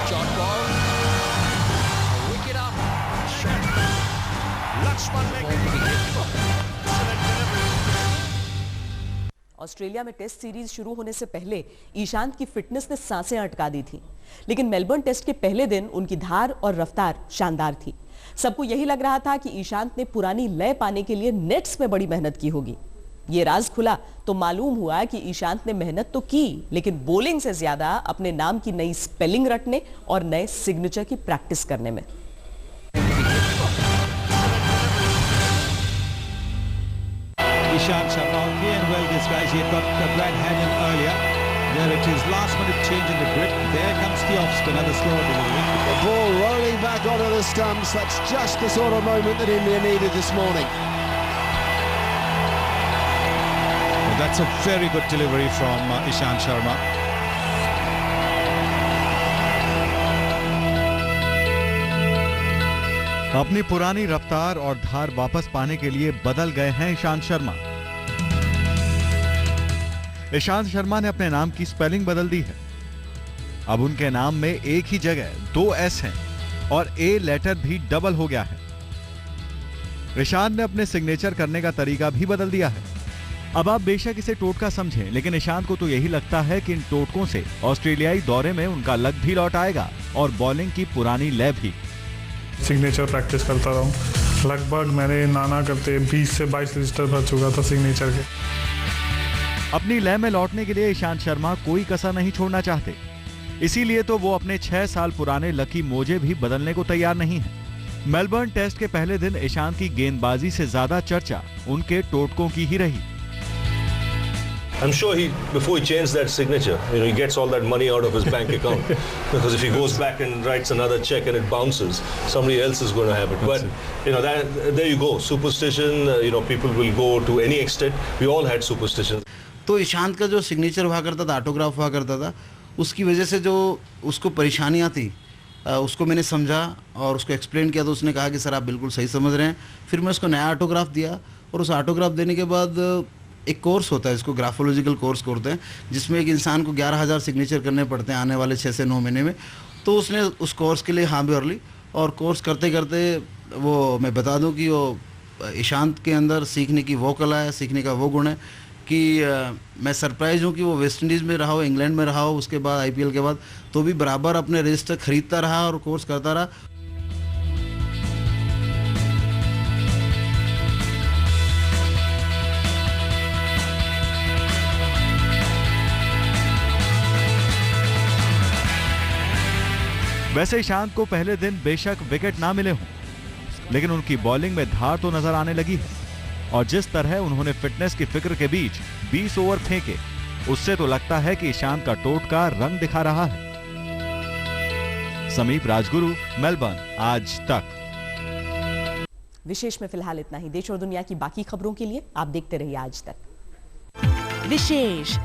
Short ball. Wicket up. Shot. Lakshman making Australia में test series शुरू होने से पहले ईशांत की फिटनेस ने सांसें अटका दी थी, लेकिन मेलबर्न टेस्ट के पहले दिन उनकी धार और रफ्तार शानदार थी। सबको यही लग रहा था कि ईशांत ने पुरानी लय पाने के लिए नेट्स में बड़ी मेहनत की होगी। ये राज खुला तो मालूम हुआ कि ईशांत ने मेहनत तो की, लेकिन बॉलिंग से ज्यादा अपने नाम की नई स्पेलिंग रटने और नए सिग्नेचर की प्रैक्टिस करने में। Ishant Sharma, and well disguised. He had got Brad Hannon earlier. There it is, last minute change in the grip. There comes the off-spin, another slower delivery. The ball rolling back onto the stumps. That's just the sort of moment that India needed this morning. Well, that's a very good delivery from Ishant Sharma. अपनी पुरानी रफ्तार और धार वापस पाने के लिए बदल गए हैं ईशांत शर्मा। ईशांत शर्मा ने अपने नाम की स्पेलिंग बदल दी है। अब उनके नाम में एक ही जगह 2 एस हैं और ए लेटर भी डबल हो गया है। ईशांत ने अपने सिग्नेचर करने का तरीका भी बदल दिया है। अब आप बेशक इसे टोटका समझें, लेकिन ईशांत को तो यही लगता है कि इन टोटकों से ऑस्ट्रेलियाई दौरे में उनका लक भी लौट आएगा और बॉलिंग की पुरानी लय भी। सिग्नेचर प्रैक्टिस करता रहा हूँ। लगभग मैंने नाना करते 20 से 22 रजिस्टर भर चुका था सिग्नेचर के। अपनी लय में लौटने के लिए ईशांत शर्मा कोई कसर नहीं छोड़ना चाहते, इसीलिए तो वो अपने 6 साल पुराने लकी मोजे भी बदलने को तैयार नहीं है। मेलबर्न टेस्ट के पहले दिन ईशांत की गेंदबाजी से ज्यादा चर्चा उनके टोटकों की ही रही। I'm sure before he changed that signature, he gets all that money out of his bank account. Because if he goes back and writes another check and it bounces, somebody else is going to have it. But, there you go. Superstition, people will go to any extent. We all had superstitions. तो ईशांत का जो signature हुआ करता था, autograph हुआ करता था, उसकी वजह से जो उसको परेशानियाँ थी, उसको मैंने समझा और उसको एक्सप्लेन किया, तो उसने कहा कि सर आप बिल्कुल सही समझ रहे हैं। फिर मैं उसको नया ऑटोग्राफ दिया और उस ऑटोग्राफ देने के बाद एक कोर्स होता है, इसको ग्राफोलॉजिकल कोर्स करते हैं, जिसमें एक इंसान को 11,000 सिग्नेचर करने पड़ते हैं आने वाले 6 से 9 महीने में। तो उसने उस कोर्स के लिए हाँ भी भर ली और कोर्स करते करते वो मैं बता दूं कि वो ईशांत के अंदर सीखने की वो कला है, सीखने का वो गुण है कि मैं सरप्राइज हूँ कि वो वेस्ट इंडीज़ में रहा हो, इंग्लैंड में रहा हो, उसके बाद IPL के बाद तो भी बराबर अपने रजिस्टर खरीदता रहा और कोर्स करता रहा। वैसे ईशांत को पहले दिन बेशक विकेट ना मिले हों, लेकिन उनकी बॉलिंग में धार तो नजर आने लगी है और जिस तरह उन्होंने फिटनेस की फिक्र के बीच 20 ओवर फेंके, उससे तो लगता है कि ईशांत का टोटका रंग दिखा रहा है। समीप राजगुरु, मेलबर्न, आज तक। विशेष में फिलहाल इतना ही। देश और दुनिया की बाकी खबरों के लिए आप देखते रहिए आज तक। विशेष।